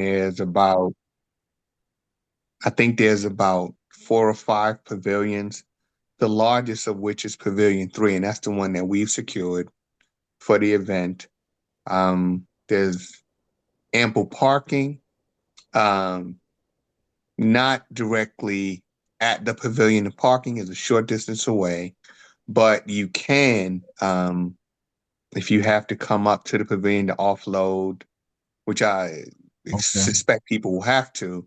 and I think there's about 4 or 5 pavilions, the largest of which is Pavilion 3, and that's the one that we've secured for the event. There's ample parking, um, not directly at the pavilion. The parking is a short distance away, but you can, if you have to come up to the pavilion to offload, which I Okay. suspect people will have to,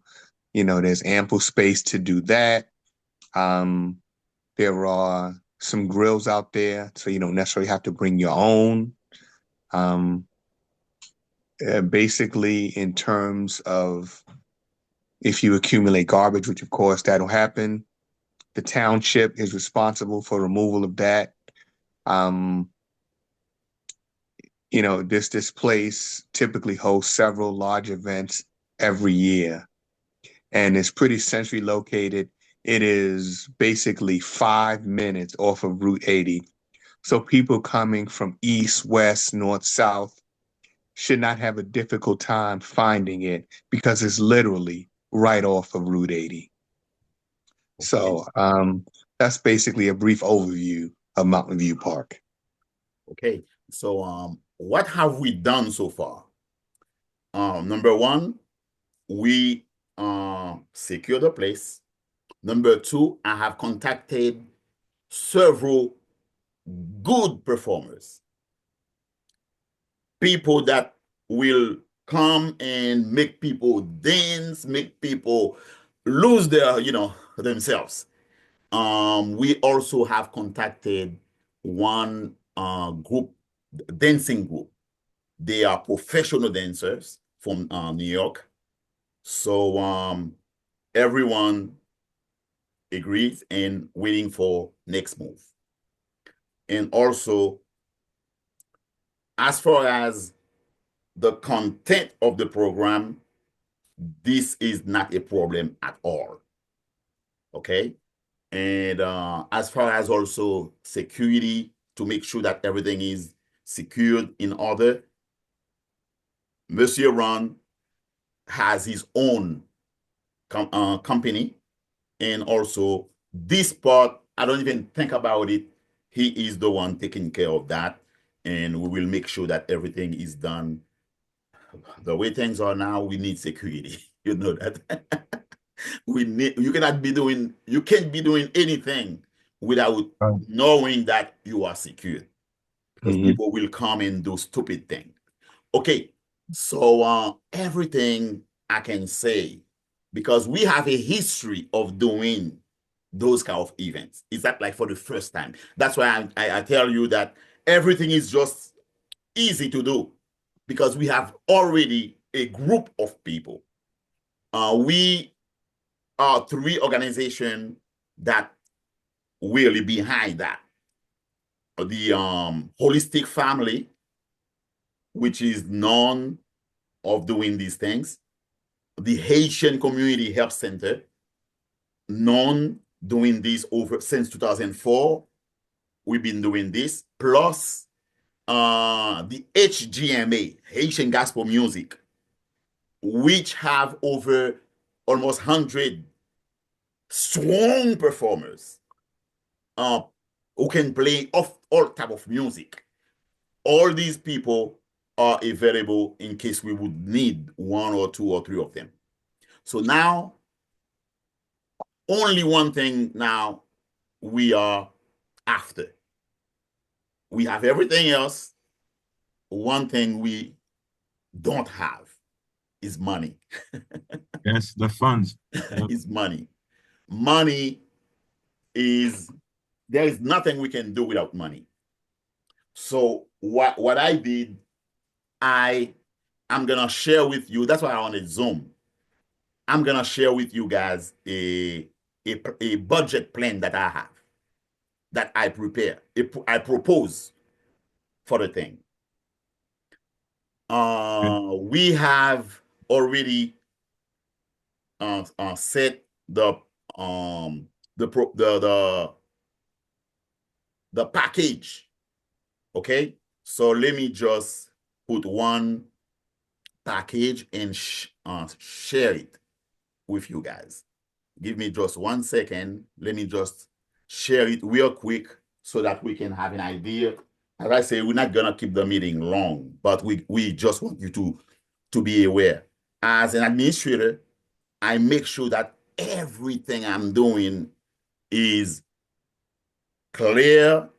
there's ample space to do that. Um, there are some grills out there, so you don't necessarily have to bring your own. Um, Basically, in terms of if you accumulate garbage, which of course that'll happen, the township is responsible for removal of that. Um, this place typically hosts several large events every year, and it's pretty centrally located. It is basically 5 minutes off of Route 80. So people coming from east, west, north, south should not have a difficult time finding it because it's literally right off of Route 80. Okay. So that's basically a brief overview of Mountain View Park. Okay. So what have we done so far? Number one, we secure the place. Number two, I have contacted several good performers, people that will come and make people dance, make people lose their, themselves. We also have contacted one group, dancing group. They are professional dancers from New York. So everyone agrees and waiting for next move. And also, as far as the content of the program, this is not a problem at all. Okay. And as far as also security, to make sure that everything is secured in order, Monsieur Ron has his own company. And also, this part, I don't even think about it. He is the one taking care of that. And we will make sure that everything is done. The way things are now, we need security. You know that. You can't be doing anything without Right. knowing that you are secure, because Mhm. people will come and do stupid things. Okay, so everything I can say, because we have a history of doing those kind of events. It's not like for the first time. That's why I tell you that everything is just easy to do, because we have already a group of people. We are 3 organizations that really behind that. The Holistic Family, which is known of doing these things. The Haitian Community Health Center, known doing this over since 2004. We've been doing this. Plus the HGMA, Haitian Gospel Music, which have over almost 100 strong performers uh, who can play all type of music. All these people are available in case we would need 1 or 2 or 3 of them. So now, only one thing now we are after. We have everything else. One thing we don't have is money. Yes, the funds. Yep. Is money. Money is, there is nothing we can do without money. So what I did, I'm gonna share with you. That's why I wanted Zoom. I'm gonna share with you guys a budget plan that I have, that I prepare, I propose for the thing. Okay. We have already set the pro, the package. Okay, so let me just put one package and share it with you guys. Give me just 1 second. Let me just share it real quick so that we can have an idea. As I say, we're not gonna keep the meeting long, but we just want you to be aware. As an administrator, I make sure that everything I'm doing is clear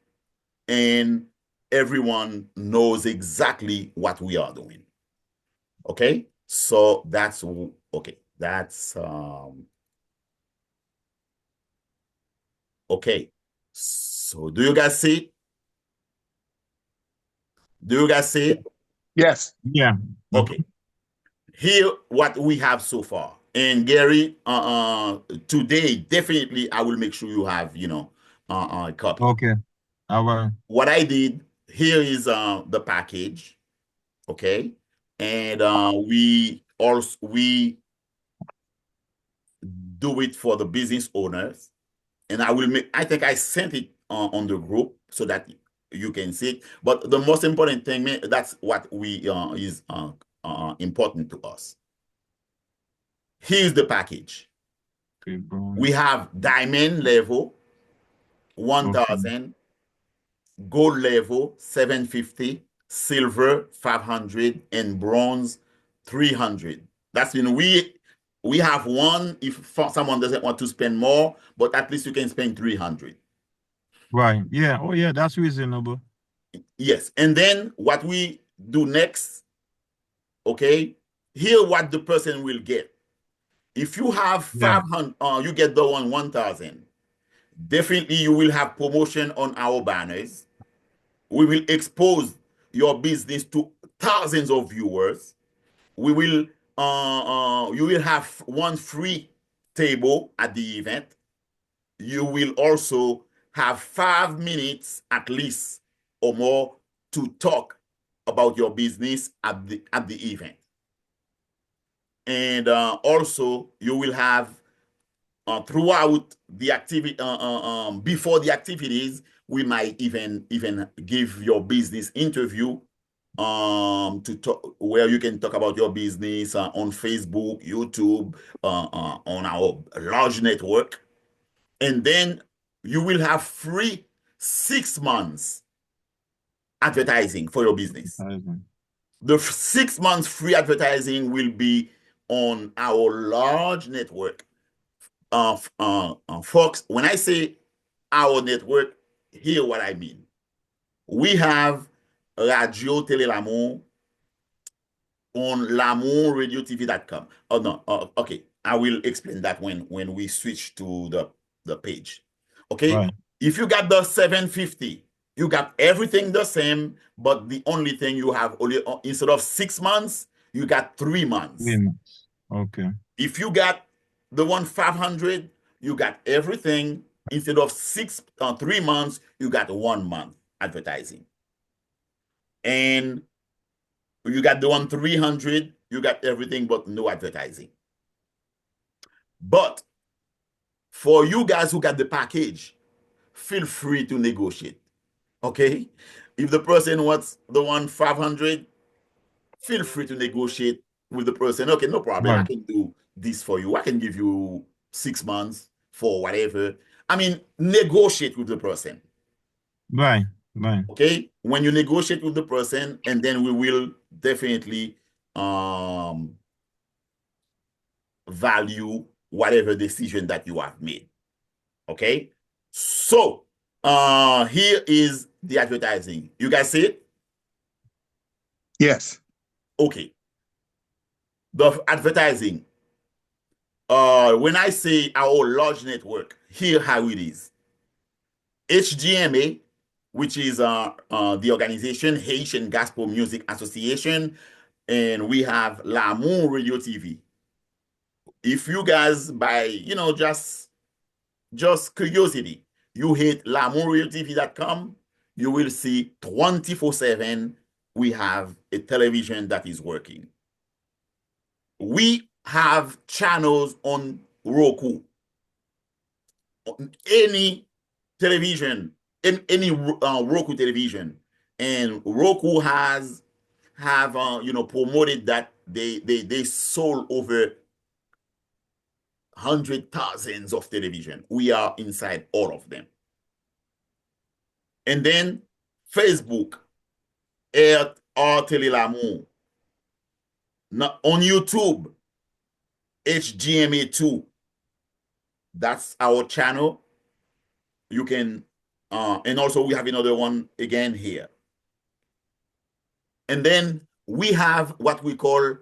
and everyone knows exactly what we are doing. Okay, so that's okay. That's okay. So do you guys see it? Do you guys see it? Yes. Yeah. Okay. Here, what we have so far. And Gary, today, definitely, I will make sure you have, a copy. Okay. I will. What I did, here is the package, okay? And we do it for the business owners. And I think I sent it on the group so that you can see it. But the most important thing, that's what is important to us. Here's the package. Okay, We have diamond level, 1,000, gold level, 750, silver, 500, and bronze, 300. That's when we have one if someone doesn't want to spend more, but at least you can spend 300. Right. Yeah. Oh, yeah. That's reasonable. Yes. And then what we do next, okay, here what the person will get. If you have 500, you get the 1,000. Definitely you will have promotion on our banners. We will expose your business to thousands of viewers. We will you will have one free table at the event. You will also have 5 minutes at least or more to talk about your business at the event. And also you will have throughout the activity, before the activities, we might even give your business interview to talk, where you can talk about your business on Facebook, YouTube, on our large network. And then you will have free 6 months advertising for your business. The 6 months free advertising will be on our large network. Folks, when I say our network, hear what I mean. We have Radio Télé L'Amour on l'amourradiotv.com. Oh no, okay. I will explain that when we switch to the page. Okay. Right. If you got the 750, you got everything the same, but the only thing you have only instead of 6 months, you got 3 months. Okay. If you got the 500, you got everything. Instead of 3 months, you got 1 month advertising. And you got the 300, you got everything but no advertising. But for you guys who got the package, feel free to negotiate. Okay? If the person wants the 500, feel free to negotiate with the person. Okay, no problem. Right. I can do this for you. I can give you 6 months for whatever. I mean, negotiate with the person. Right. Right. Okay? When you negotiate with the person, and then we will definitely value whatever decision that you have made. Okay? So, here is the advertising. You guys see it? Yes. Okay. The advertising. When I say our large network, here how it is. HGMA, which is the organization Haitian Gospel Music Association, and we have L'Amour Radio TV. If you guys, by just curiosity, you hit l'amourradiotv.com, you will see 24/7 we have a television that is working. We have channels on Roku. On any television, any Roku television, and Roku has have promoted that they sold over 100,000 of television. We are inside all of them. And then Facebook, Télé L'Amour. On YouTube, HGMA2. That's our channel. You can, and also we have another one again here. And then we have what we call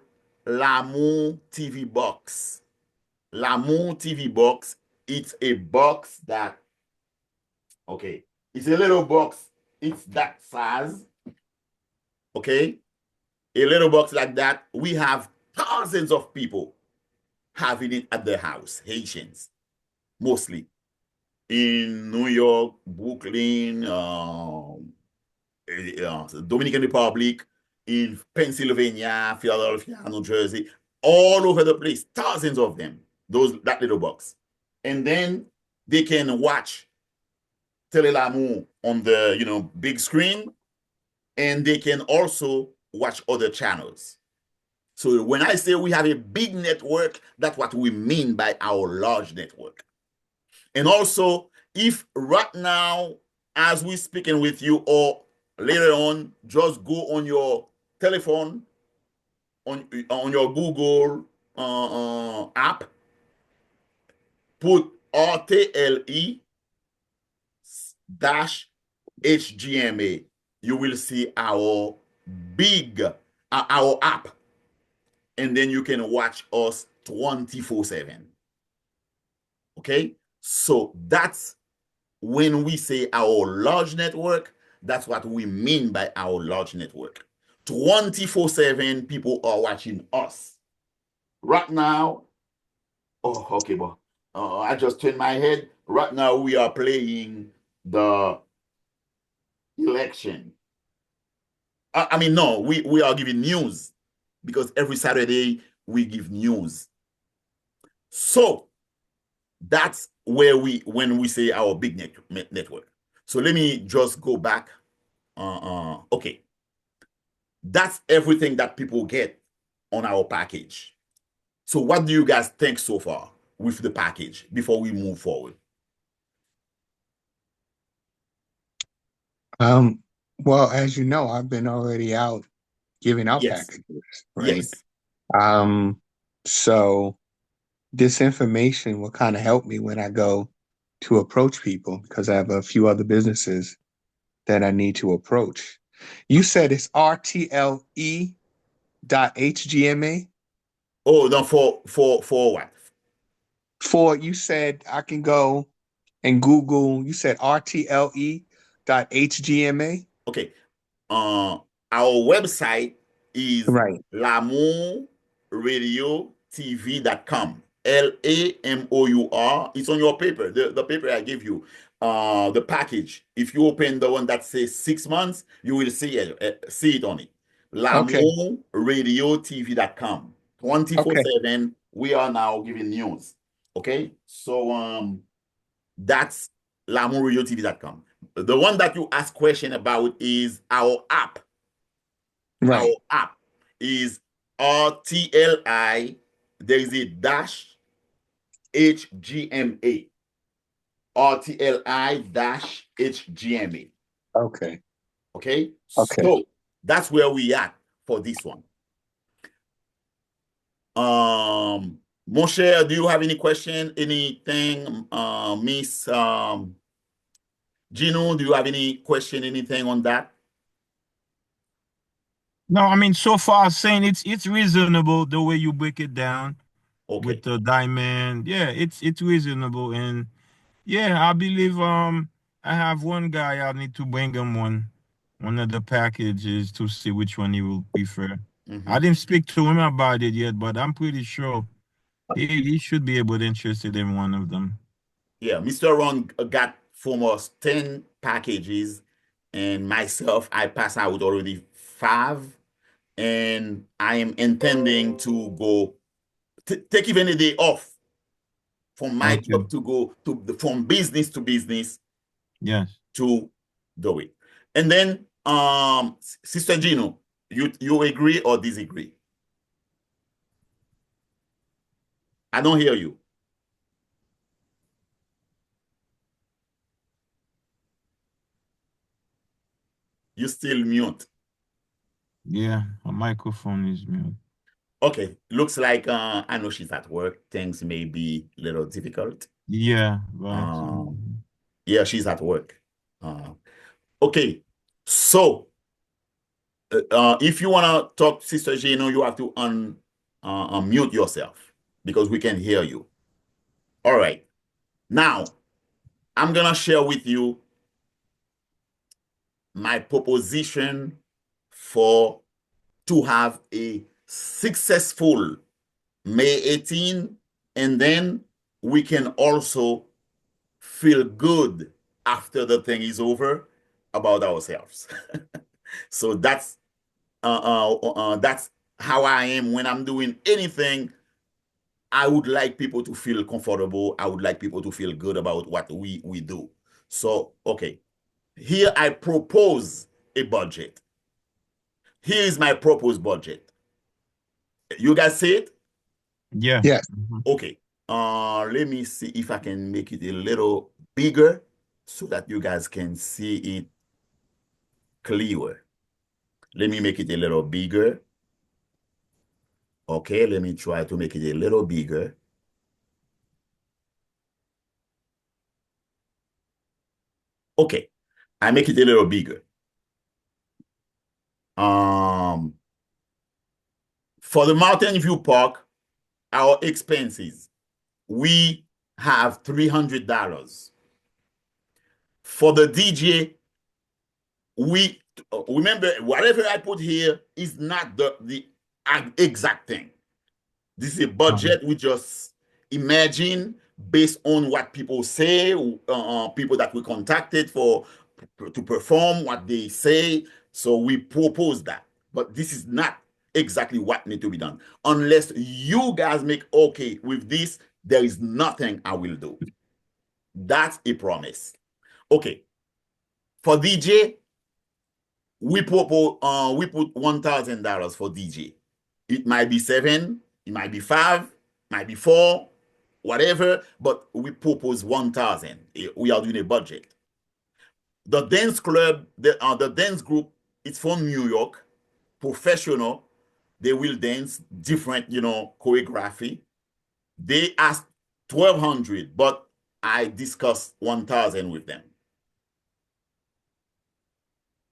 L'Amour TV box. L'Amour TV box, it's a box that, okay, it's a little box. It's that size, okay? A little box like that. We have thousands of people having it at their house, Haitians, mostly. In New York, Brooklyn, Dominican Republic, in Pennsylvania, Philadelphia, New Jersey, all over the place, thousands of them, that little box. And then they can watch Télé L'Amour on the big screen, and they can also watch other channels. So when I say we have a big network, that's what we mean by our large network. And also, if right now, as we're speaking with you, or later on, just go on your telephone, on your Google app, put RTLE-HGMA. You will see our our app, and then you can watch us 24/7. Okay, so that's when we say our large network, that's what we mean by our large network. 24/7 people are watching us right now. Oh, okay, but I just turned my head. Right now we are playing the election. I mean, no, we are giving news, because every Saturday we give news. So that's where when we say our big network. So let me just go back. Okay, that's everything that people get on our package. So what do you guys think so far with the package before we move forward? Well, as you know, I've been already out giving out Yes. packages, right? Yes. So this information will kind of help me when I go to approach people, because I have a few other businesses that I need to approach. You said it's RTLE.HGMA? Oh, no, for what? You said I can go and Google, you said RTLE.HGMA? Okay. Our website is Right. lamourradiotv.com. LAMOUR. It's on your paper, the paper I give you, the package. If you open the one that says 6 months, you will see it on it. Okay. lamourradiotv.com. 24/7. We are now giving news. Okay, so that's lamourradiotv.com. The one that you ask question about is our app. Right. Our app is RTLI. There is a dash HGMA. RTLI-HGMA. Okay. Okay. Okay. So that's where we are for this one. Mon cher, do you have any question? Anything? Miss Gino, do you have any question? Anything on that? No, I mean, so far saying it's reasonable the way you break it down Okay. with the diamond. Yeah, it's reasonable, and yeah, I believe I have one guy. I need to bring him one of the packages to see which one he will prefer. I didn't speak to him about it yet, but I'm pretty sure he should be able to interested in one of them. Yeah, Mr. Ron got from us 10 packages, and myself, I passed out already 5, and I am intending to go take even a day off from my job to go from business to business. Yes. To do it. And then Sister Gino, You agree or disagree? I don't hear you. You still mute. Yeah, a microphone is mute. Okay, looks like I know she's at work. Things may be a little difficult. Yeah, right. Yeah, she's at work. Okay, so if you want to talk, Sister Gino, you have to unmute yourself because we can hear you. All right. Now, I'm going to share with you my proposition for to have a successful May 18, and then we can also feel good after the thing is over about ourselves. So that's how I am when I'm doing anything. I would like people to feel comfortable. I would like people to feel good about what we do. So, okay, here I propose a budget. Here is my proposed budget. You guys see it? Yeah. Yes. Okay. Let me see if I can make it a little bigger so that you guys can see it clearer. Let me make it a little bigger. Okay, let me try to make it a little bigger. Okay, I make it a little bigger. For the Mountain View Park, our expenses, we have $300. For the DJ, we remember whatever I put here is not the exact thing. This is a budget we just imagine based on what people say, people that we contacted to perform what they say. So we propose that, but this is not exactly what needs to be done. Unless you guys make okay with this, there is nothing I will do. That's a promise. Okay. For DJ, we propose we put $1,000 for DJ. It might be 7, it might be 5, might be 4, whatever, but we propose 1,000. We are doing a budget. The dance club, the dance group, it's from New York, professional. They will dance different, choreography. They asked 1,200, but I discussed 1,000 with them.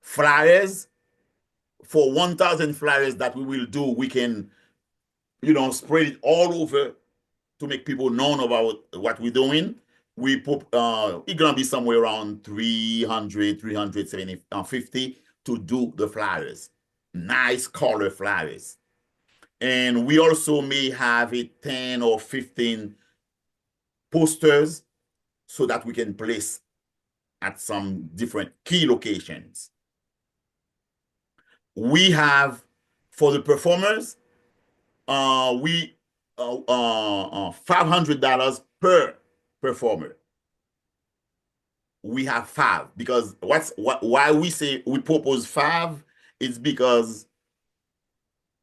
Flyers, for 1,000 flyers that we will do, we can, spread it all over to make people know about what we're doing. We put, it's gonna be somewhere around 300, 350 to do the flyers. Nice color flyers. And we also may have 10 or 15 posters so that we can place at some different key locations. We have, for the performers, we $500 per performer. We have 5 because why we say we propose 5 is because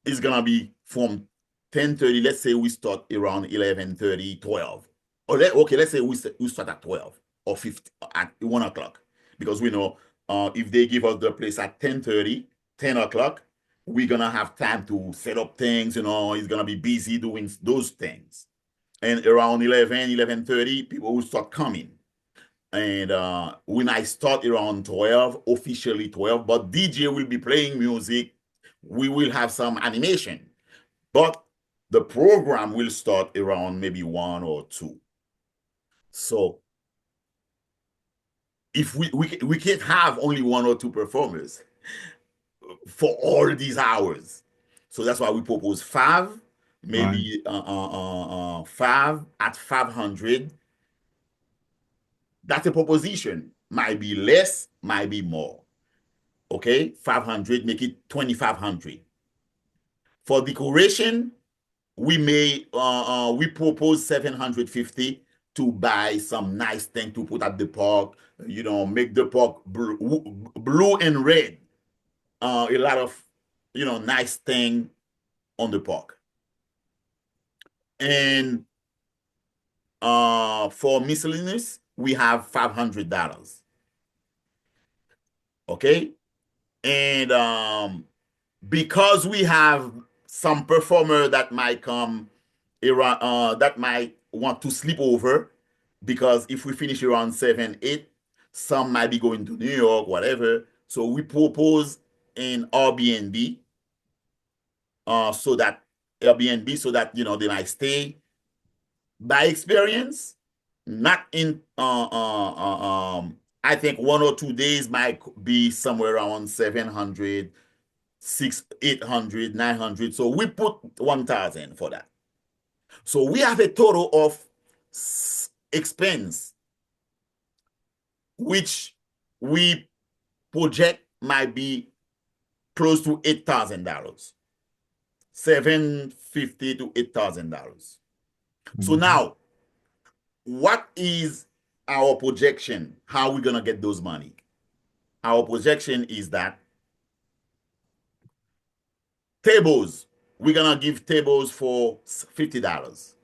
it's gonna be from 10:30. Let's say we start around 11:30, 12. Okay, let's say we start at 12 or 50 at 1 o'clock, because we know if they give us the place at 10:30, 10 o'clock, we're gonna have time to set up things. It's gonna be busy doing those things, and around 11:30, people will start coming. And when I start around 12, officially 12, but DJ will be playing music. We will have some animation, but the program will start around maybe 1 or 2. So if we can't have only 1 or 2 performers for all these hours, so that's why we propose 5, maybe 5 at 500. That's a proposition. Might be less, might be more. Okay, 500, make it 2,500. For decoration, we propose 750 to buy some nice thing to put at the park. Make the park blue and red. A lot of nice thing on the park. And for miscellaneous, we have $500. Okay. And because we have some performer that might come around, that might want to sleep over, because if we finish around 7, 8, some might be going to New York, whatever. So we propose an Airbnb, so that they might stay. By experience, not in I think 1 or 2 days might be somewhere around 700, 800, 900. So we put 1,000 for that. So we have a total of expense, which we project might be close to $8,000, $750 to $8,000. So now, what is our projection? How are we gonna get those money? Our projection is that tables, we're gonna give tables for $50.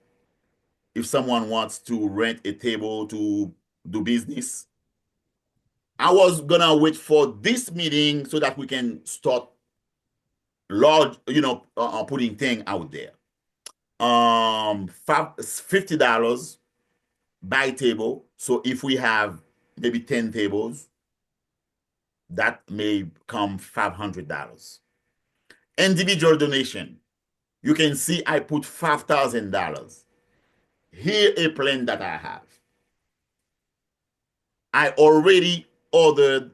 If someone wants to rent a table to do business, I was gonna wait for this meeting so that we can start large, putting thing out there. $50 by table. So if we have maybe 10 tables, that may come $500. Individual donation. You can see I put $5,000. Here a plan that I have. I already ordered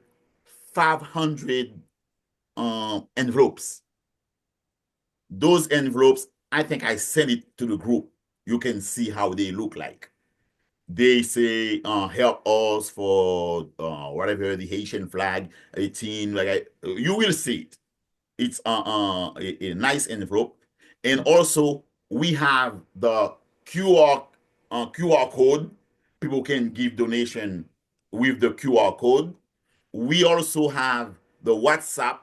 500 envelopes. Those envelopes, I think I sent it to the group. You can see how they look like. They say, help us for whatever, the Haitian flag, 18, you will see it. It's a nice envelope. And also, we have the QR code. People can give donation with the QR code. We also have the WhatsApp,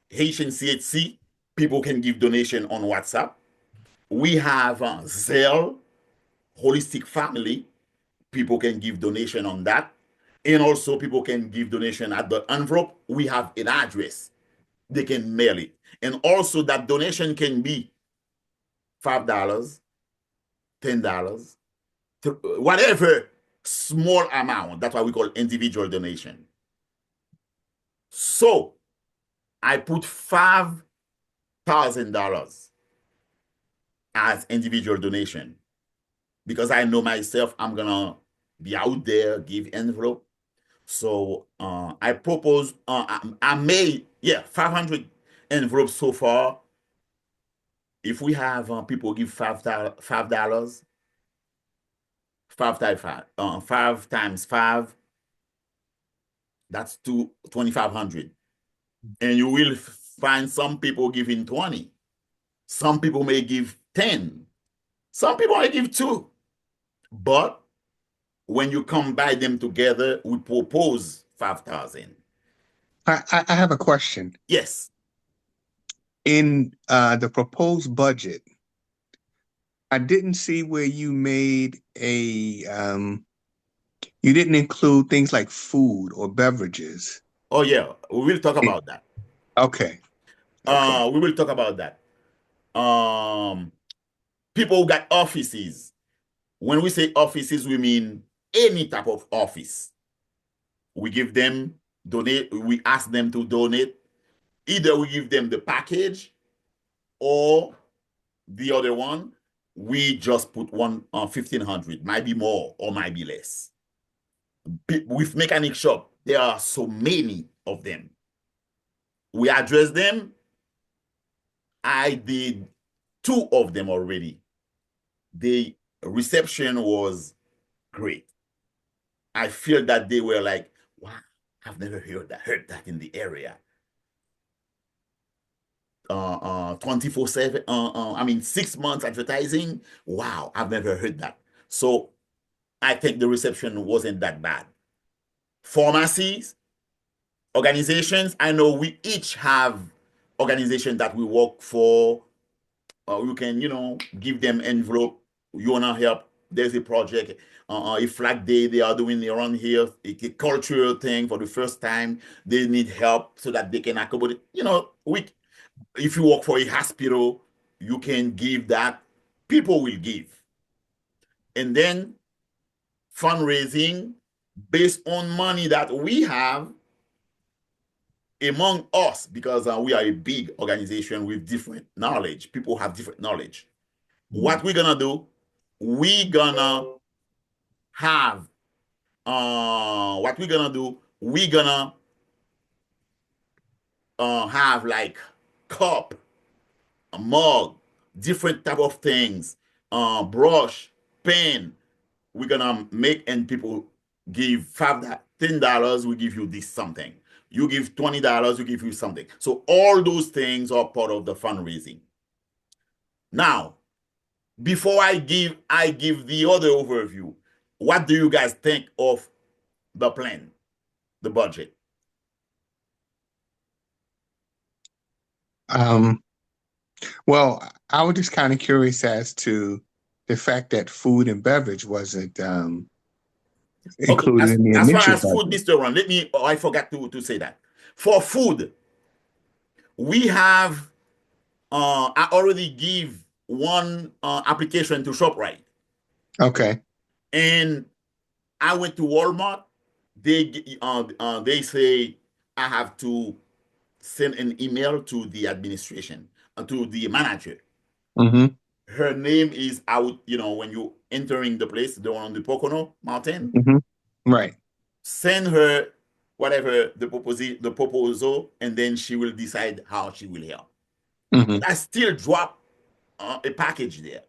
Haitian CHC. People can give donation on WhatsApp. We have Zelle, Holistic Family. People can give donation on that. And also people can give donation at the envelope. We have an address. They can mail it. And also that donation can be $5, $10, whatever small amount. That's why we call individual donation. So I put $5,000 as individual donation, because I know myself, I'm gonna be out there, give envelope. So I propose, I made, 500 envelopes so far. If we have people give $5, 5 times 5, that's 2,500. And you will find some people giving 20. Some people may give 10. Some people may give 2. But when you combine them together, we propose 5,000. I have a question. Yes. In the proposed budget, I didn't see where you made you didn't include things like food or beverages. Oh yeah, we will talk about that. Okay. We will talk about that. People who got offices. When we say offices, we mean any type of office. We give them donate. We ask them to donate. Either we give them the package, or the other one, we just put 1,500. Might be more or might be less. With mechanic shop, there are so many of them. We address them. I did 2 of them already. The reception was great. I feel that they were like, wow, I've never heard that in the area. 24/7, I mean 6 months advertising. Wow, I've never heard that. So I think the reception wasn't that bad. Pharmacies, organizations, I know we each have organization that we work for. You can, give them envelope. You wanna help? There's a project, a flag day they are doing around here, a cultural thing for the first time. They need help so that they can accommodate. If you work for a hospital, you can give that. People will give, and then fundraising based on money that we have among us, because we are a big organization with different knowledge. People have different knowledge. What we're gonna do, we're gonna have have like cup, a mug, different type of things, brush, pen. We're gonna make, and people give $10, we give you this something. You give $20, we give you something. So all those things are part of the fundraising. Now, before I give the other overview, what do you guys think of the plan, the budget? Well, I was just kind of curious as to the fact that food and beverage wasn't included Okay, in the as far initial as food, budget. Mr. Ron, I forgot to say that. For food, we have, I already give one application to ShopRite. Okay. And I went to Walmart. They say I have to send an email to the administration, to the manager. Mm-hmm. Her name is out. When you entering the place, the one on the Pocono Mountain, Mm-hmm. Right. send her whatever the proposal, and then she will decide how she will help. Mm-hmm. But I still drop a package there.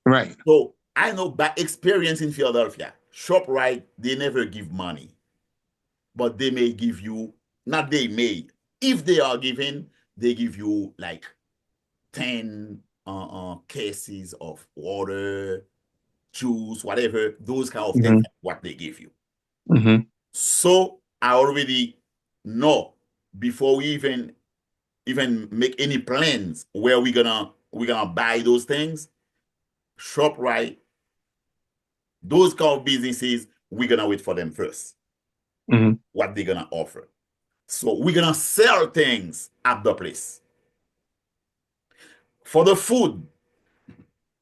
Right. So I know by experience in Philadelphia, ShopRite, they never give money, but they may give you, not they may, if they are giving, they give you like 10 cases of water, juice, whatever, those kind of things, what they give you. Mm-hmm. So I already know before we even make any plans where we're gonna buy those things. ShopRite, those kind of businesses, we're gonna wait for them first. Mm-hmm. What they're gonna offer. So we're gonna sell things at the place. For the food,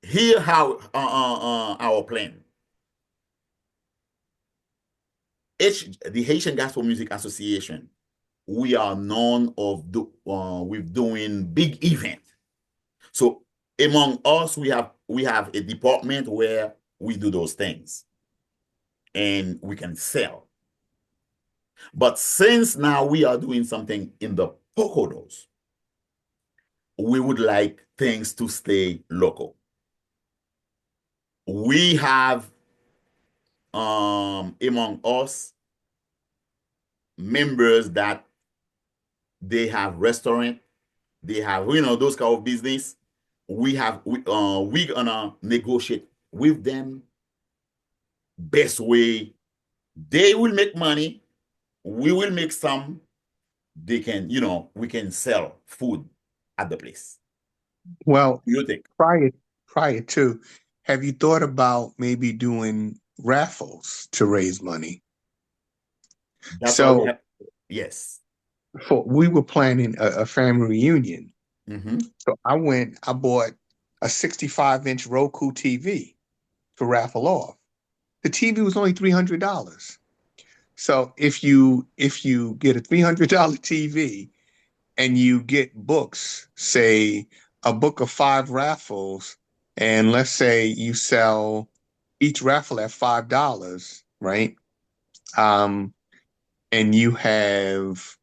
here how our plan. The Haitian Gospel Music Association, we are known with doing big events. So among us, we have a department where we do those things, and we can sell. But since now we are doing something in the Poconos, we would like things to stay local. We have among us members that they have restaurant, they have those kind of business. We gonna negotiate with them best way. They will make money, we will make some. They can, we can sell food at the place. Well, What do you think? prior to, have you thought about maybe doing raffles to raise money? That's why So yes. we were planning a family reunion. Mm-hmm. So I bought a 65-inch Roku TV to raffle off. The TV was only $300. So if you get a $300 TV and you get books, say a book of 5 raffles, and let's say you sell each raffle at $5, right? And you have,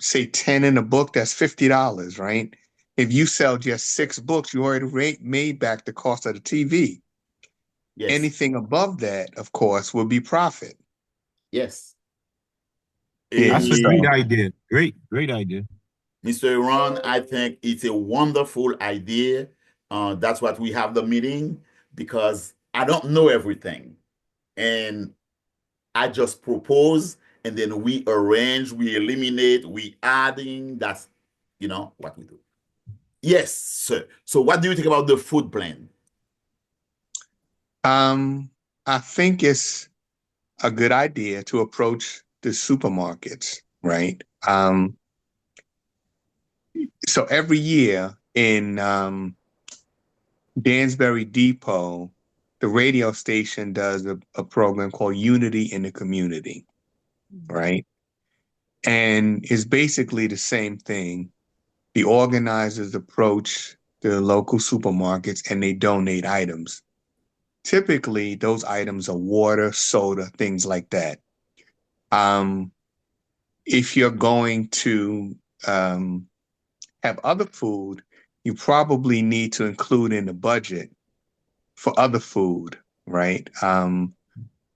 say, 10 in a book, that's $50, right? If you sell just 6 books, you already made back the cost of the TV. Yes. Anything above that, of course, will be profit. Yes. That's a great idea. Great idea. Mr. Ron, I think it's a wonderful idea. That's what we have the meeting, because I don't know everything. And I just propose, and then we arrange, we eliminate, we adding. what we do. Yes, sir. So what do you think about the food plan? I think it's a good idea to approach the supermarkets, right? So every year in Dansbury Depot, the radio station does a program called Unity in the Community, right? And it's basically the same thing. The organizers approach the local supermarkets and they donate items. Typically, those items are water, soda, things like that. Um, if you're going to have other food, you probably need to include in the budget for other food, right?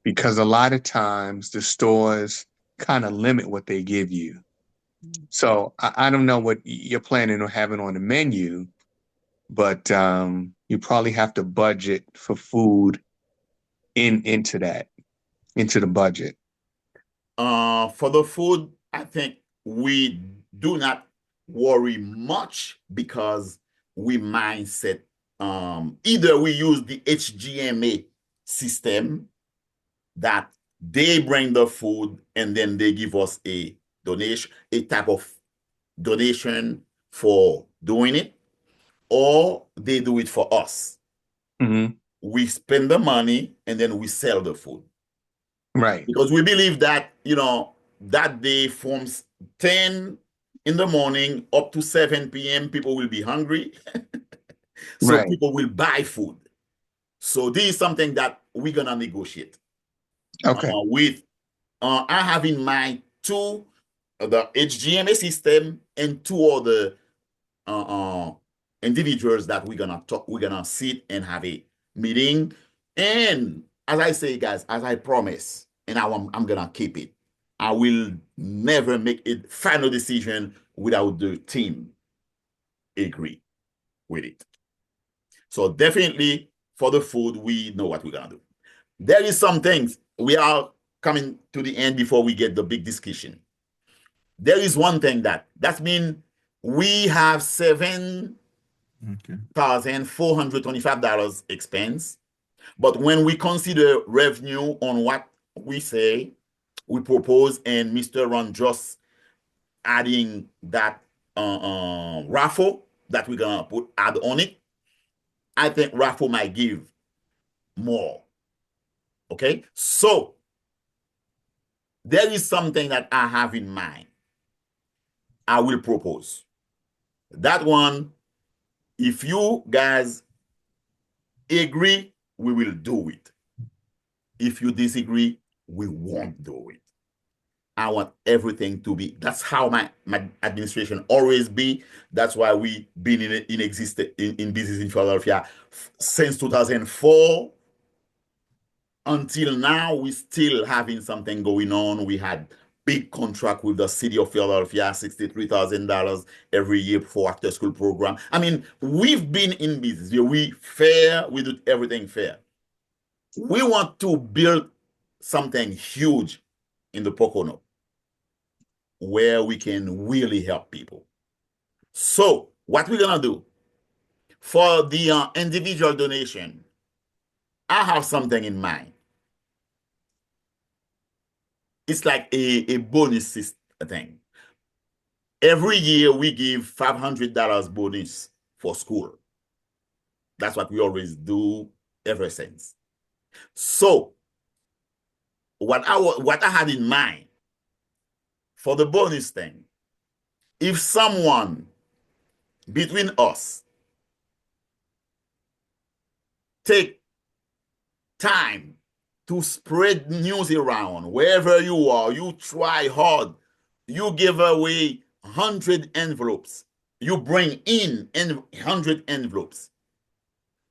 Because a lot of times the stores kind of limit what they give you. So I don't know what you're planning on having on the menu, but you probably have to budget for food into the budget. For the food, I think we do not worry much because we mindset. Either we use the HGMA system that they bring the food and then they give us a donation, a type of donation for doing it, or they do it for us. Mm-hmm. We spend the money and then we sell the food. Right. Because we believe that, that day from 10 in the morning up to 7 p.m., people will be hungry. So Right. people will buy food. So this is something that we're going to negotiate Okay. with. I have in mind the HGMA system and two other individuals that we're gonna sit and have a meeting. And as I say, guys, as I promise, and I'm gonna keep it, I will never make a final decision without the team agree with it. So definitely for the food, we know what we're gonna do. There is some things we are coming to the end before we get the big discussion. There is one thing that's mean we have $7,425 expense. But when we consider revenue on what we say, we propose, and Mr. Ron just adding that raffle that we're gonna add on it, I think raffle might give more. Okay, so there is something that I have in mind. I will propose that one. If you guys agree, we will do it. If you disagree, we won't do it. I want everything to be. That's how my administration always be. That's why we been in existence in business in Philadelphia since 2004 until now. We still having something going on. We had big contract with the city of Philadelphia, $63,000 every year for after school program. I mean, we've been in business. We fair. We do everything fair. We want to build something huge in the Pocono where we can really help people. So what we're gonna do for the individual donation, I have something in mind. It's like a bonus thing. Every year we give $500 bonus for school. That's what we always do ever since. So what I had in mind for the bonus thing, if someone between us take time to spread news around wherever you are, you try hard, you give away 100 envelopes, you bring in 100 envelopes,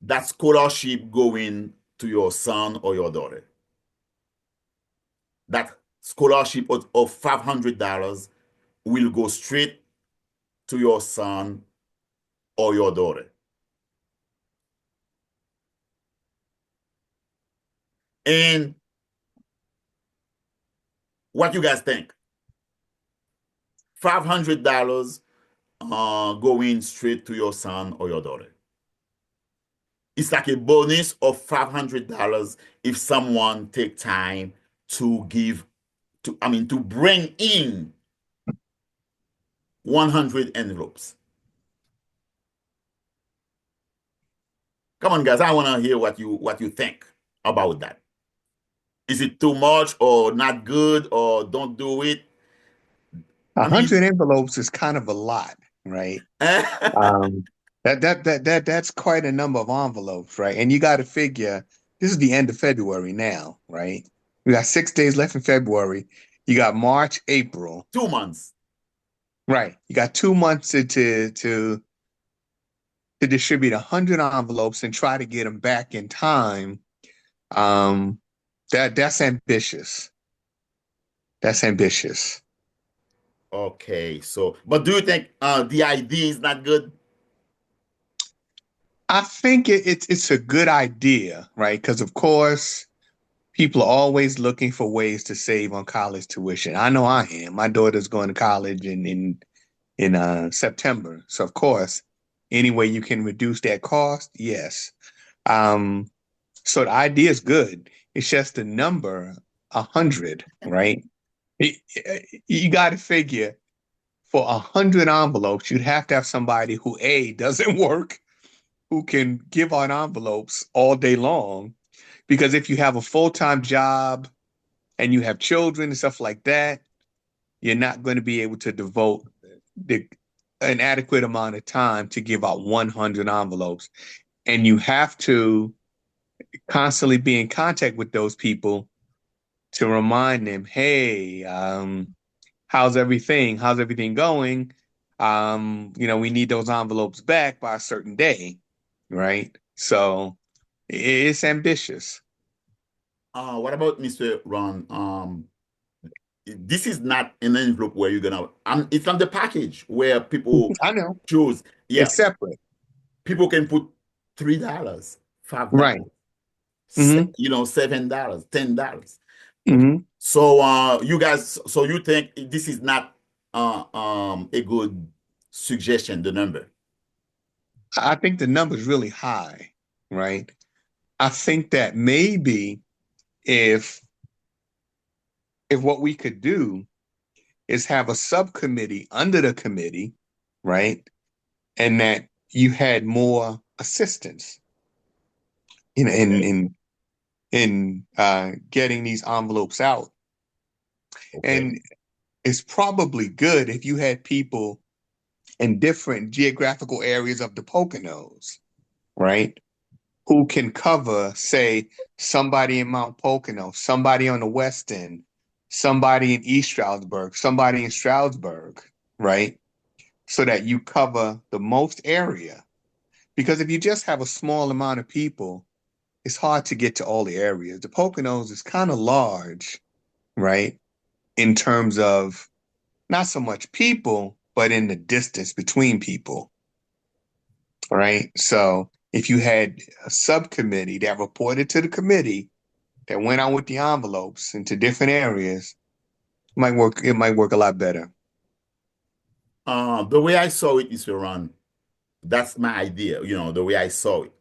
that scholarship going to your son or your daughter. That scholarship of $500 will go straight to your son or your daughter. And what you guys think? $500 going straight to your son or your daughter. It's like a bonus of $500 if someone take time to to bring in 100 envelopes. Come on, guys, I want to hear what you think about that. Is it too much or not good or don't do it? I mean, 100 envelopes is kind of a lot, right? That's quite a number of envelopes, right? And you got to figure this is the end of February now, right? We got 6 days left in February. You got March, April, 2 months. right? You got 2 months to distribute 100 envelopes and try to get them back in time. That's ambitious. That's ambitious. Okay, so but do you think the idea is not good? I think it's a good idea, right? Because of course, people are always looking for ways to save on college tuition. I know I am. My daughter's going to college in September, so of course, any way you can reduce that cost, yes. Um, so the idea is good. It's just the number 100, right? You got to figure for 100 envelopes, you'd have to have somebody who A doesn't work, who can give out envelopes all day long. Because if you have a full-time job and you have children and stuff like that, you're not going to be able to devote an adequate amount of time to give out 100 envelopes. And you have to constantly be in contact with those people to remind them, hey, how's everything? How's everything going? We need those envelopes back by a certain day, right? So it's ambitious. What about Mr. Ron? This is not an envelope where you're gonna. It's on the package where people I know. choose. Yeah, It's separate. people can put $3, Right. $5, $7, $10. Mm-hmm. So you guys, so you think this is not a good suggestion, the number? I think the number's really high, right? I think that maybe if what we could do is have a subcommittee under the committee, right? And that you had more assistance in getting these envelopes out. Okay. And it's probably good if you had people in different geographical areas of the Poconos, right? Who can cover, say, somebody in Mount Pocono, somebody on the West End, somebody in East Stroudsburg, somebody in Stroudsburg, right? So that you cover the most area. Because if you just have a small amount of people, it's hard to get to all the areas. The Poconos is kind of large, right? In terms of not so much people, but in the distance between people, right? So if you had a subcommittee that reported to the committee that went out with the envelopes into different areas, it might work a lot better. The way I saw it, Mr. Ron, that's my idea, the way I saw it.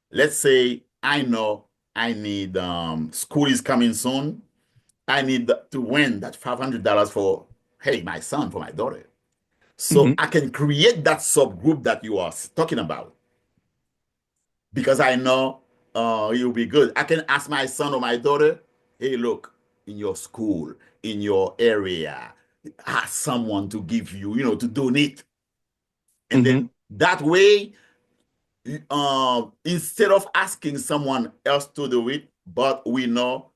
Let's say I know I need school is coming soon. I need to win that $500 for, hey, my son, for my daughter. So I can create that subgroup that you are talking about because I know it will be good. I can ask my son or my daughter, hey, look, in your school, in your area, ask someone to give you, to donate. And then that way, instead of asking someone else to do it, but we know,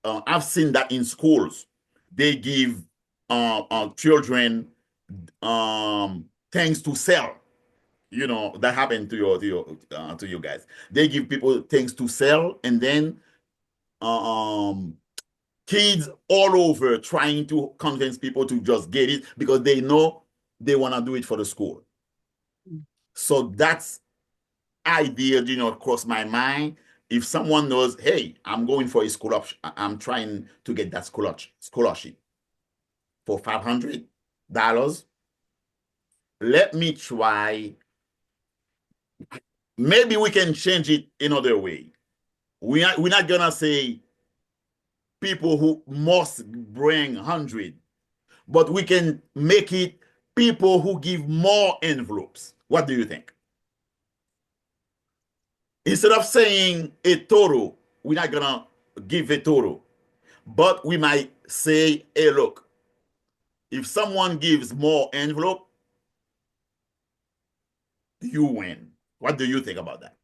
I've seen that in schools, they give children things to sell. That happened to you guys. They give people things to sell, and then kids all over trying to convince people to just get it because they know they want to do it for the school. So that's idea, cross my mind. If someone knows, hey, I'm going for a scholarship, I'm trying to get that scholarship for $500, let me try. Maybe we can change it another way. We're not gonna say people who must bring 100, but we can make it people who give more envelopes. What do you think? Instead of saying a total, we're not gonna give a total, but we might say, hey, look, if someone gives more envelope, you win. What do you think about that?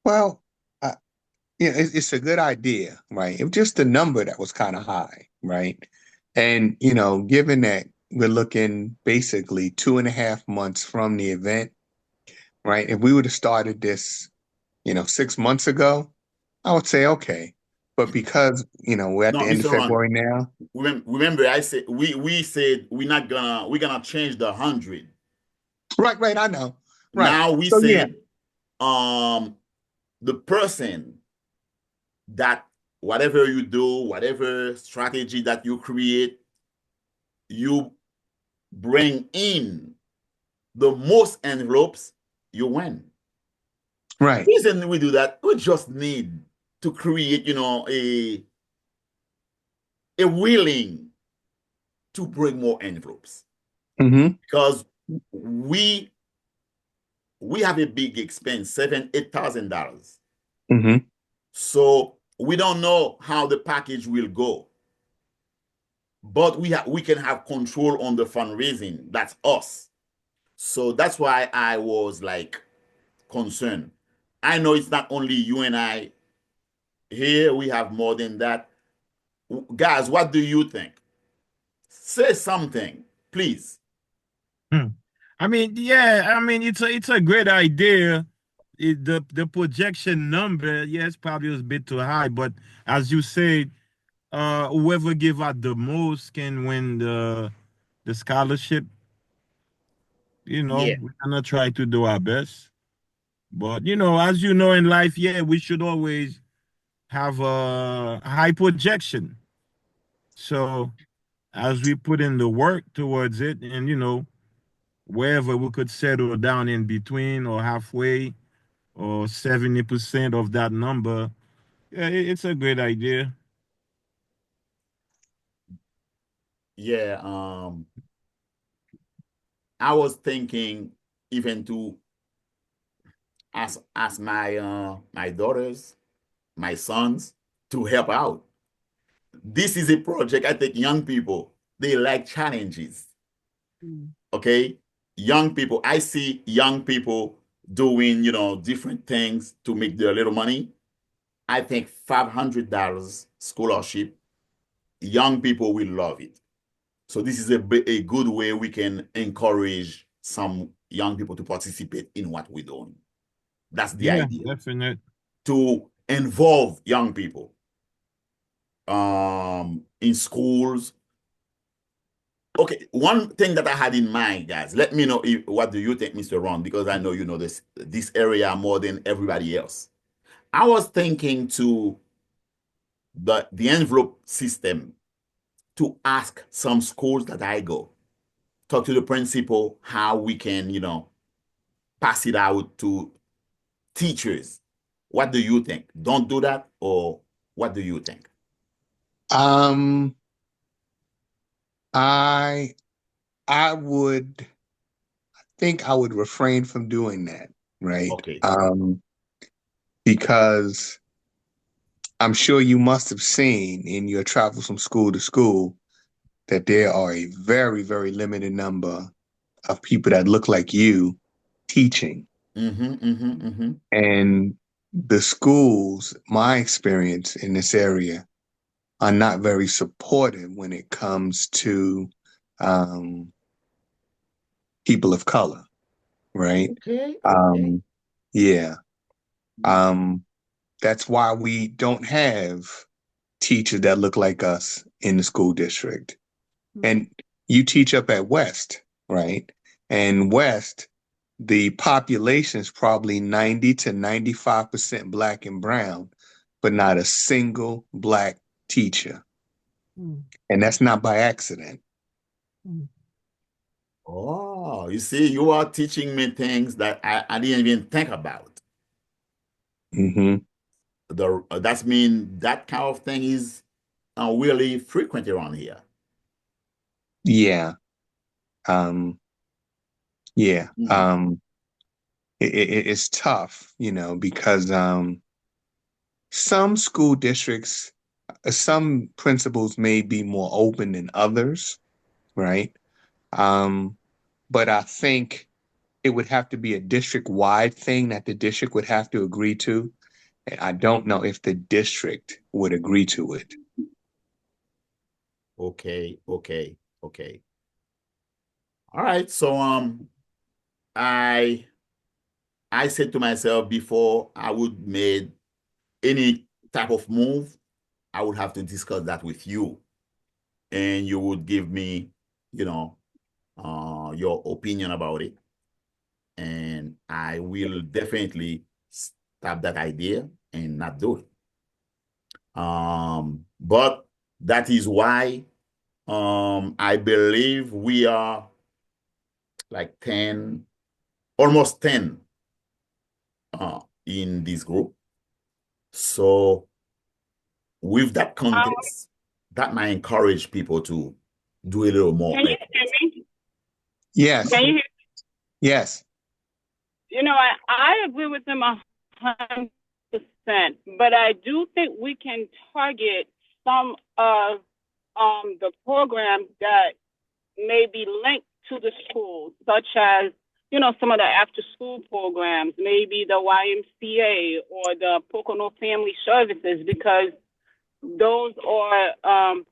Well, yeah, it's a good idea, right? It was just the number that was kind of high, right? And, given that we're looking basically 2.5 months from the event, right? If we would have started this, 6 months ago, I would say okay. But because, we're at No, the end of Mr. Ron, February now. remember I said we said we're gonna change the 100. Right, I know. Right. Now we So yeah. said the person that whatever you do, whatever strategy that you create, you bring in the most envelopes, you win. Right. The reason we do that, we just need to create, a willing to bring more envelopes Mm-hmm. because we have a big expense, $7,000-8,000. Mm-hmm. So we don't know how the package will go, but we can have control on the fundraising. That's us. So that's why I was like concerned. I know it's not only you and I here, we have more than that. Guys, what do you think? Say something, please. Hmm. I mean, yeah, I mean it's a great idea. The projection number, yes, probably was a bit too high, but as you said, whoever give out the most can win the scholarship. Yeah. We're gonna try to do our best. But as you know in life, yeah, we should always have a high projection. So as we put in the work towards it, and wherever we could settle down in between or halfway or 70% of that number, yeah, it's a great idea. Yeah. I was thinking even to ask my daughters, my sons to help out. This is a project I think young people they like challenges. Okay, young people. I see young people doing different things to make their little money. I think $500 scholarship, young people will love it. So this is a good way we can encourage some young people to participate in what we're doing. That's the Yeah, idea, definite. to involve young people in schools. Okay, one thing that I had in mind, guys, let me know what do you think, Mr. Ron, because I know you know this area more than everybody else. I was thinking to the envelope system to ask some schools that I go, talk to the principal, how we can, pass it out to teachers. What do you think? Don't do that, or what do you think? Um, I I would think I would refrain from doing that, right? Okay. Because I'm sure you must have seen in your travels from school to school that there are a very, very limited number of people that look like you teaching. Mm-hmm, mm-hmm, mm-hmm. And the schools, my experience in this area, are not very supportive when it comes to um, people of color, right? Okay, okay. Um, yeah. Um, that's why we don't have teachers that look like us in the school district. And you teach up at West, right? And West, the population is probably 90 to 95% black and brown, but not a single black teacher. And that's not by accident. Oh, you see, you are teaching me things that I didn't even think about. Hmm. That's mean that kind of thing is really frequent around here. Yeah. Um, yeah. Hmm. It's tough, because some school districts, some principals may be more open than others, right? Um, but I think it would have to be a district-wide thing that the district would have to agree to. And I don't know if the district would agree to it. Okay, okay, okay. All right. So I I said to myself before I would make any type of move, I would have to discuss that with you, and you would give me, you know, your opinion about it, and I will definitely stop that idea and not do it. But that is why I believe we are like 10, almost 10 in this group. So with that context, that might encourage people to do a little more. Can you hear me? Yes, Can you hear? yes. I agree with them 100%, but I do think we can target some of the programs that may be linked to the schools, such as some of the after-school programs, maybe the YMCA or the Pocono Family Services, because those are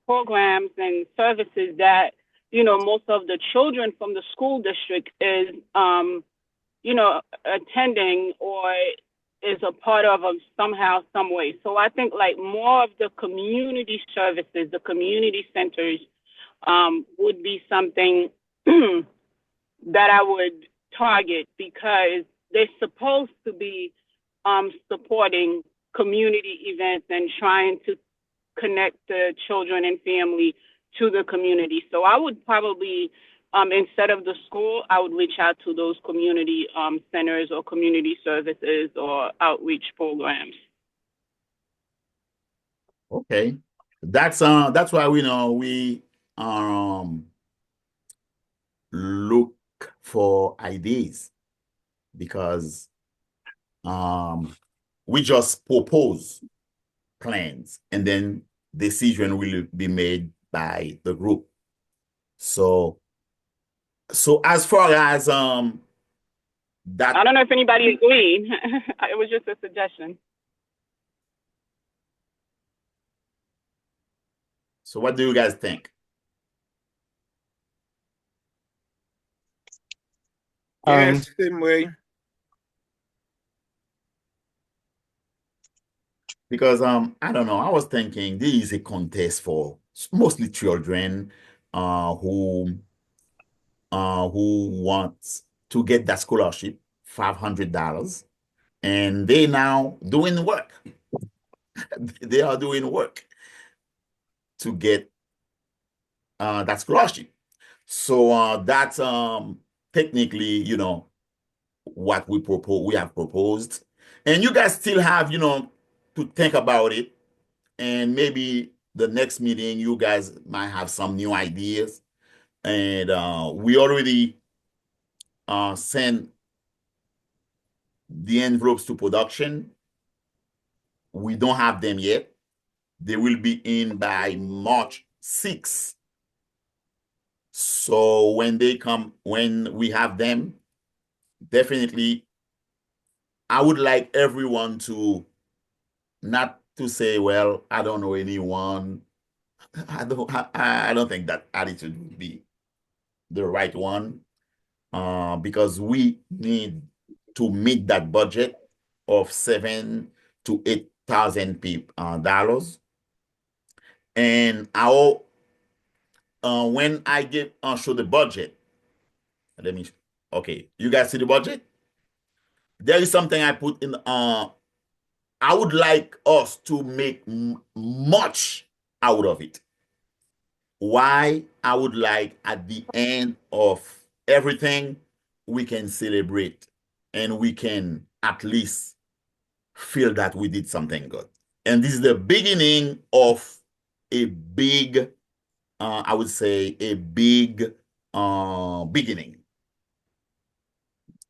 programs and services that most of the children from the school district is attending or is a part of them somehow, some way. So I think like more of the community services, the community centers, would be something that I would target because they're supposed to be supporting community events and trying to connect the children and family to the community. So I would probably, instead of the school, I would reach out to those community centers or community services or outreach programs. Okay. That's why we know we um look for ideas because we just propose plans and then decision will be made by the group. So as far as that, I don't know if anybody agreed. It was just a suggestion. so what do you guys think? Yes, same way. Because I don't know, I was thinking this is a contest for mostly children who wants to get that scholarship, $500, and they now doing work. They are doing work to get that scholarship. So that's technically, what we have proposed. And you guys still have, to think about it. And maybe the next meeting, you guys might have some new ideas. And we already sent the envelopes to production. We don't have them yet. They will be in by March 6th. So when we have them, definitely, I would like everyone to not to say, well, I don't know anyone. I don't think that attitude would be the right one because we need to meet that budget of $7,000 to $8,000 dollars. And when I give show the budget, let me okay, you guys see the budget? There is something I put in I would like us to make much out of it. Why I would like at the end of everything, we can celebrate and we can at least feel that we did something good. And this is the beginning of a big, I would say, a big beginning.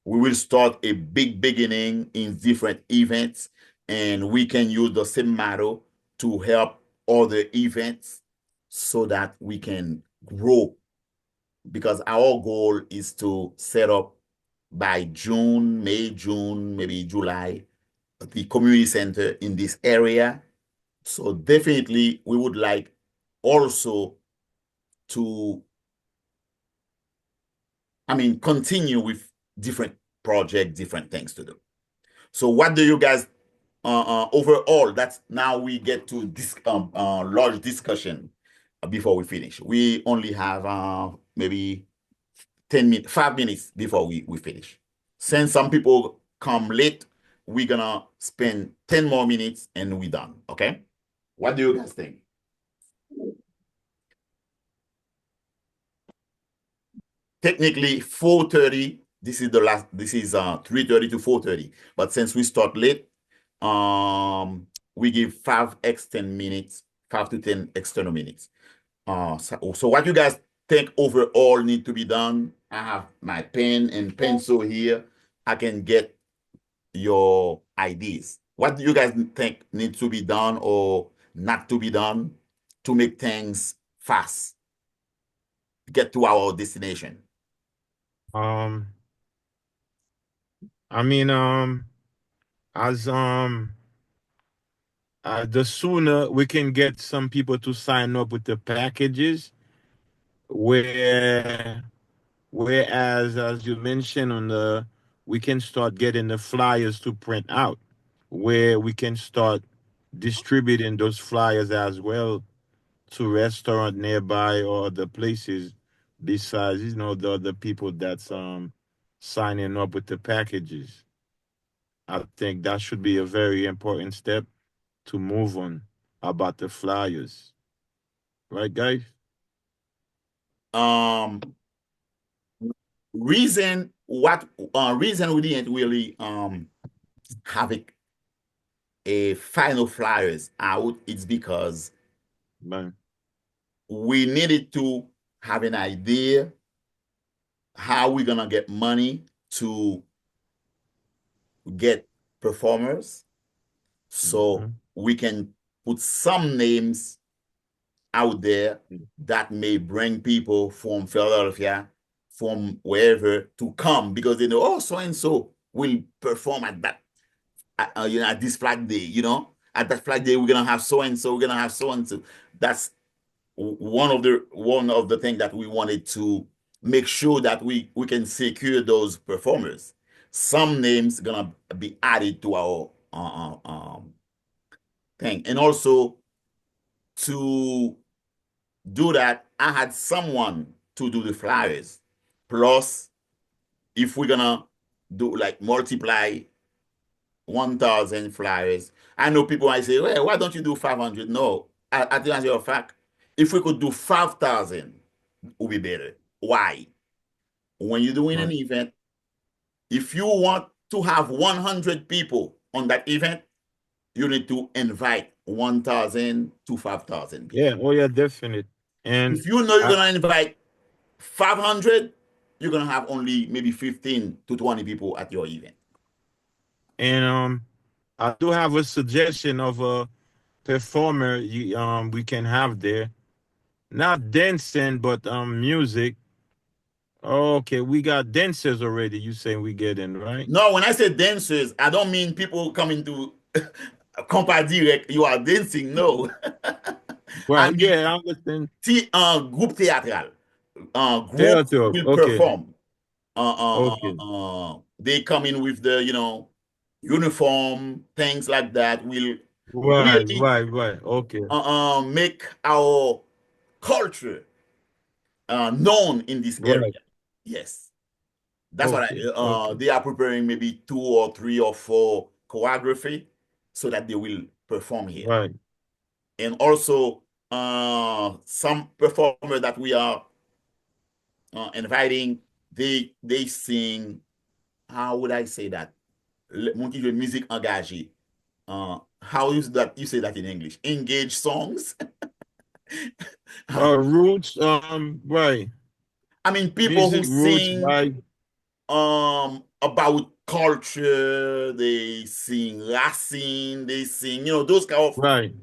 We will start a big beginning in different events, and we can use the same model to help other events so that we can grow. Because our goal is to set up by June, May, June, maybe July, the community center in this area. So definitely we would like also to, continue with different projects, different things to do. So what do you guys, overall, that's now we get to this large discussion before we finish. We only have maybe 10 minutes, 5 minutes before we finish. Since some people come late, we're gonna spend 10 more minutes and we're done, okay? What do you guys think? Technically 4:30, this is 3:30 to 4:30. But since we start late, we give 5 extra minutes, 5 to 10 external minutes. So what you guys think overall need to be done? I have my pen and pencil here. I can get your ideas. What do you guys think needs to be done or not to be done to make things fast, get to our destination? I mean, as the sooner we can get some people to sign up with the packages, whereas as you mentioned we can start getting the flyers to print out, where we can start distributing those flyers as well to restaurant nearby or the places besides, the people that's signing up with the packages. I think that should be a very important step to move on about the flyers. Right, guys? Reason we didn't really have a final flyers out, it's because Man. we needed to have an idea how we're gonna get money to get performers, so we can put some names out there that may bring people from Philadelphia, from wherever, to come, because they know, oh, so and so will perform at that, at this flag day. At that flag day we're gonna have so and so. We're gonna have so and so. That's one of the things that we wanted to make sure that we can secure those performers. Some names gonna be added to our thing, and also to do that, I had someone to do the flyers. Plus, if we're gonna do like multiply 1,000 flyers, I know people might say, well, why don't you do 500? No, at the answer of fact, if we could do 5,000, it would be better. Why? When you're doing an event, if you want to have 100 people on that event, you need to invite 1,000 to 5,000 people. Yeah, oh yeah, definite. And if you know you're gonna invite 500, you're gonna have only maybe 15 to 20 people at your event. And I do have a suggestion of a performer we can have there. Not dancing, but music. Okay, we got dancers already. You saying we get in, right? No, when I say dancers, I don't mean people coming to Compa Direct. You are dancing, no. Right. I mean, Yeah, I understand. group theatral. Group Theater. will Okay. perform. Okay. They come in with the uniform, things like that. Will Right. really Right. Okay. make our culture known in this area. Right. Yes, that's what Okay. they are preparing, maybe 2 or 3 or 4 choreography so that they will perform here. Right. And also some performer that we are inviting they sing, how would I say that? Musique engagée. How is that you say that in English? Engage songs. Roots, right. I mean, people who Music roots, sing right. about culture, they sing Racine, they sing, those kind of Right.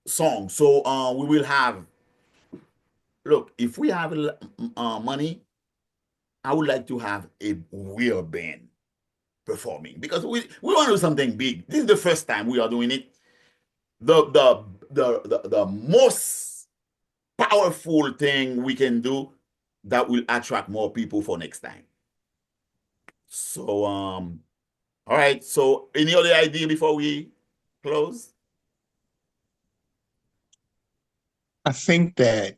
songs. So we will have, look, if we have money, I would like to have a real band performing because we want to do something big. This is the first time we are doing it. The most powerful thing we can do that will attract more people for next time. So all right. So any other idea before we close? I think that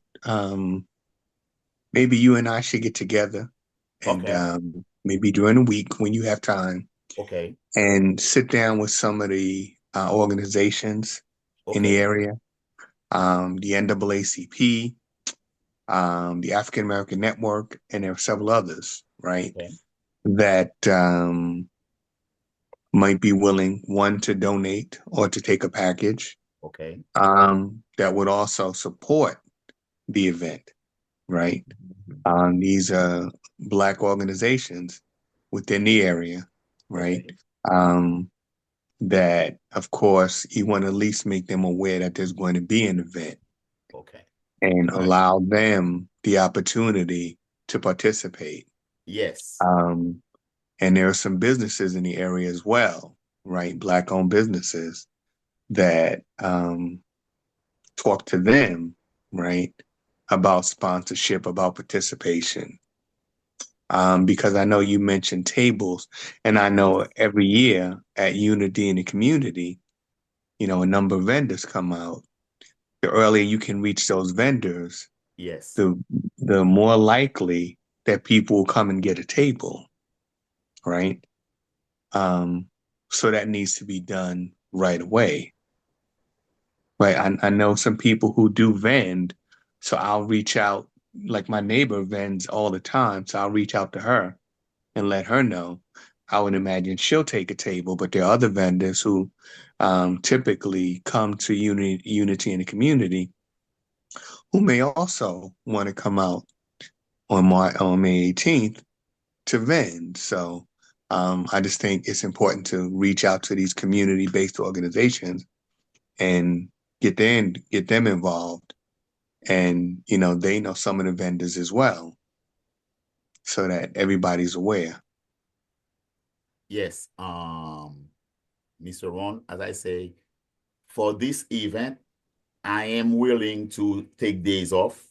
maybe you and I should get together and Okay. maybe during the week when you have time Okay. and sit down with some of the organizations in the Okay. area, the NAACP, the African American Network, and there are several others, right, Okay. that might be willing, one, to donate or to take a package Okay. that would also support the event, right? Mhm. These are Black organizations within the area, right? Okay. Um, that, of course, you want to at least make them aware that there's going to be an event Okay. and All right. allow them the opportunity to participate. Yes. Um, and there are some businesses in the area as well, right? Black-owned businesses that talk to them, right, about sponsorship, about participation. Because I know you mentioned tables, and I know every year at Unity in the community, a number of vendors come out. The earlier you can reach those vendors, Yes. the more likely that people will come and get a table, right? So that needs to be done right away. Right. I know some people who do vend, so I'll reach out, like my neighbor vends all the time, so I'll reach out to her and let her know. I would imagine she'll take a table, but there are other vendors who typically come to Unity in the community who may also want to come out on May 18th to vend. So I just think it's important to reach out to these community-based organizations and get them involved. And, they know some of the vendors as well, so that everybody's aware. Yes. Mr. Ron, as I say, for this event, I am willing to take days off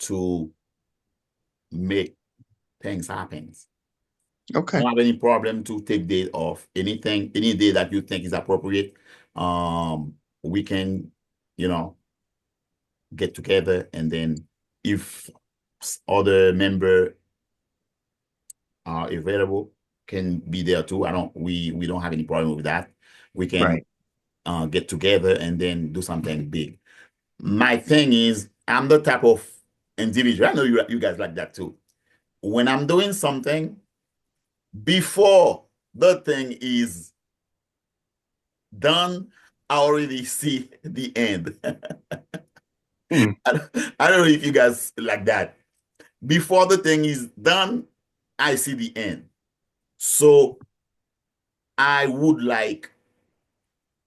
to make things happen. Okay. Don't have any problem to take days off. Anything, any day that you think is appropriate, we can, you know, get together, and then if other member are available, can be there too. We don't have any problem with that. We can Right. get together and then do something big. My thing is, I'm the type of individual. I know you guys like that too. When I'm doing something, before the thing is done, I already see the end. Mm. I don't know if you guys like that. Before the thing is done, I see the end. So I would like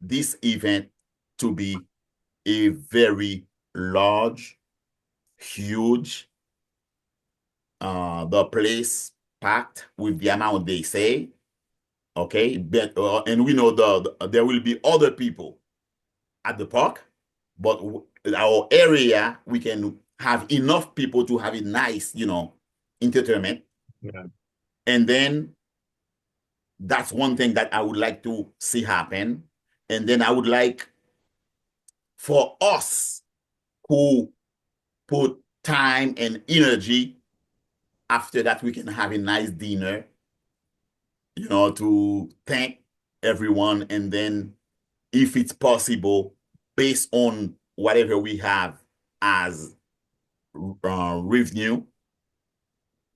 this event to be a very large, huge, the place packed with the amount they say. Okay, but and we know there will be other people at the park, but our area we can have enough people to have a nice, entertainment. Yeah. And then that's one thing that I would like to see happen. And then I would like for us who put time and energy, after that we can have a nice dinner, to thank everyone. And then if it's possible, based on whatever we have as revenue,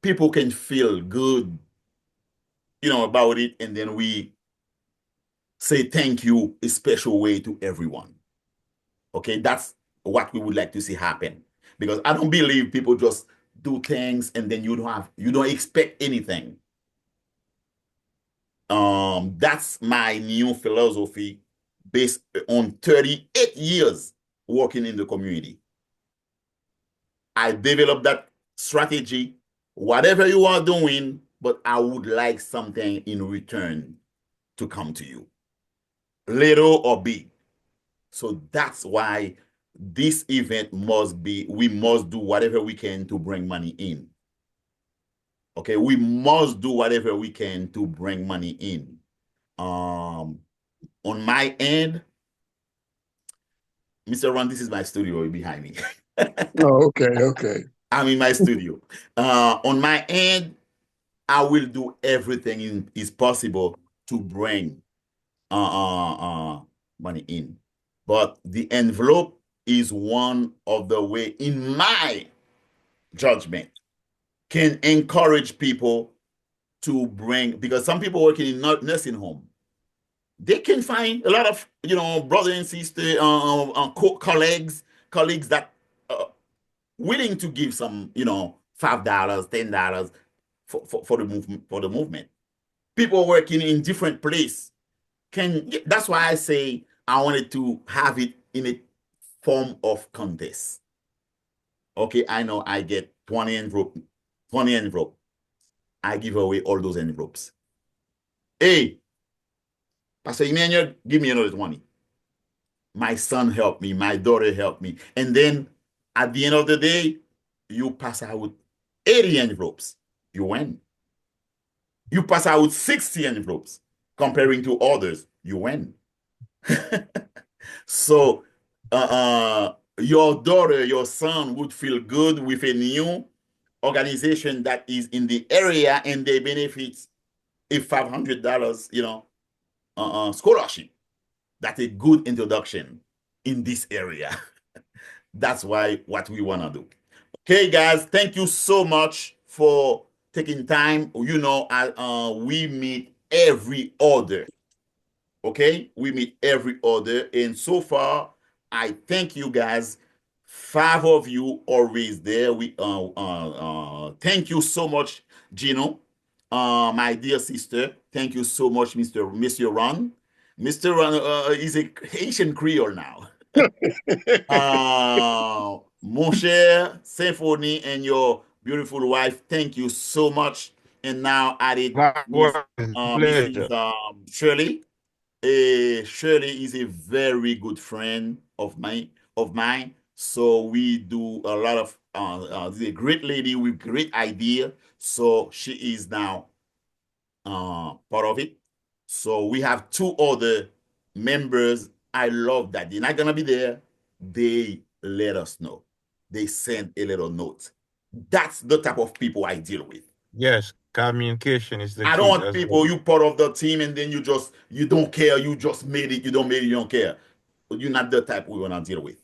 people can feel good, about it, and then we say thank you a special way to everyone. Okay, that's what we would like to see happen, because I don't believe people just do things and then you don't expect anything. That's my new philosophy based on 38 years working in the community. I developed that strategy. Whatever you are doing, but I would like something in return to come to you, little or big. So that's why this event we must do whatever we can to bring money in. Okay, we must do whatever we can to bring money in. On my end, Mr. Ron, this is my studio behind me. Oh, okay. I'm in my studio. On my end, I will do everything is possible to bring money in. But the envelope is one of the way, in my judgment, can encourage people to bring, because some people working in nursing home, they can find a lot of brothers and sisters, colleagues that willing to give some $5, $10 for the movement. People working in different place that's why I say I wanted to have it in a form of contest. Okay, I know I get 20 envelope. I give away all those envelopes. Hey, Pastor Emmanuel, give me another 20. My son helped me, my daughter helped me. And then at the end of the day, you pass out 80 envelopes. You win. You pass out 60 envelopes comparing to others. You win. So your daughter, your son would feel good with a new organization that is in the area, and they benefit a $500, scholarship. That's a good introduction in this area. That's what we want to do. Okay, guys, thank you so much for taking time. We meet every other. Okay, we meet every other, and so far, I thank you guys. 5 of you always there. We thank you so much, Gino, my dear sister. Thank you so much, Monsieur Ron. Mr. Ron is a Haitian Creole now. Mon cher Symphony and your beautiful wife, thank you so much. And now added Pleasure. Mrs. Shirley. Shirley is a very good friend of mine. So we do a lot of she's a great lady with great idea. So she is now part of it. So we have 2 other members. I love that. They're not gonna be there. They let us know. They send a little note. That's the type of people I deal with. Yes, communication is the I key don't want as people, well. you part of the team and then you don't care, you just made it, you don't make it, you don't care. You're not the type we want to deal with.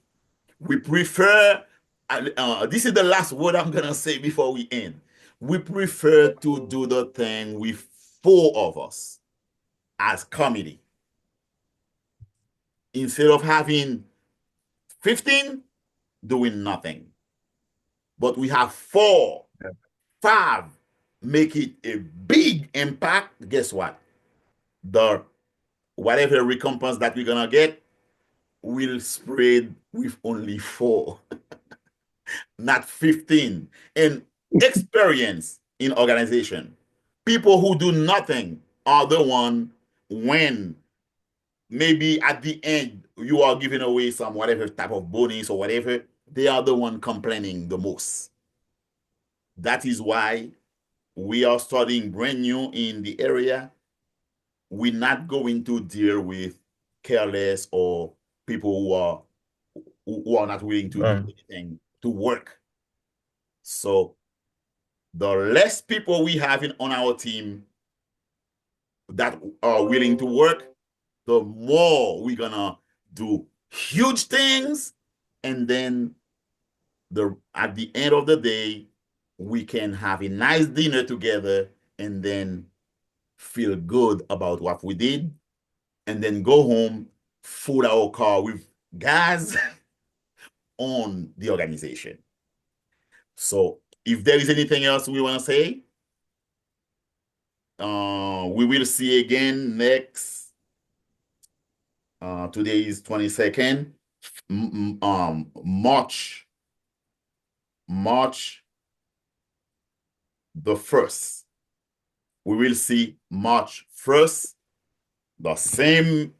We prefer, this is the last word I'm going to say before we end. We prefer to do the thing with 4 of us as committee. Instead of having 15 doing nothing. But we have 4, 5, make it a big impact. Guess what? The whatever recompense that we're gonna get will spread with only 4, not 15. And experience in organization. People who do nothing are the one when maybe at the end you are giving away some whatever type of bonus or whatever, they are the one complaining the most. That is why we are starting brand new in the area. We're not going to deal with careless or people who are not willing to do anything to work. So the less people we have on our team that are willing to work, the more we're gonna do huge things, and then at the end of the day, we can have a nice dinner together and then feel good about what we did, and then go home, fill our car with gas on the organization. So if there is anything else we want to say, we will see again next. Today is 22nd, March the 1st. We will see March 1st, the same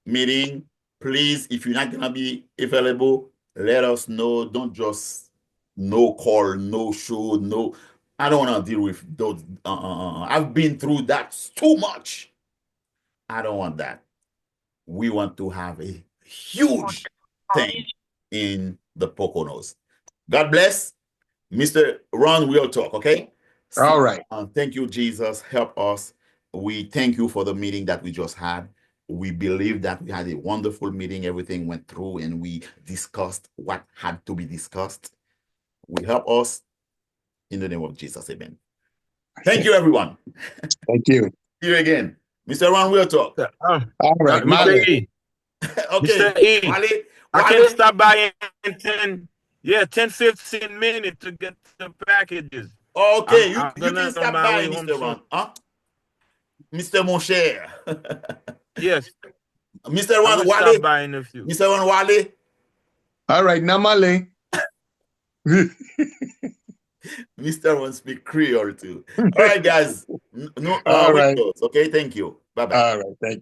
meeting. Please, if you're not gonna be available, let us know. Don't just no call, no show, no. I don't want to deal with those. I've been through that too much. I don't want that. We want to have a huge thing in the Poconos. God bless. Mr. Ron, we'll talk, okay? All right. Thank you, Jesus. Help us. We thank you for the meeting that we just had. We believe that we had a wonderful meeting. Everything went through and we discussed what had to be discussed. We help us in the name of Jesus. Amen. Thank you, everyone. Thank you. See you again. Mr. Ron, we'll talk. All right, Mr. Male. E, Okay. Mr. E, Wale, I Wale? can stop by in 10, 15 minutes to get the packages. Okay, I'm you gonna can stop my by, way home Mr. soon. Ron. Huh? Mr. Mon cher. Yes, Mr. I Ron, will Wale. stop by in a few. Mr. Ron, Wale. All right, now Male. Mr. Ron speak Creole too. All right, guys. All right. Windows. Okay, thank you. Bye-bye. All right, thank you.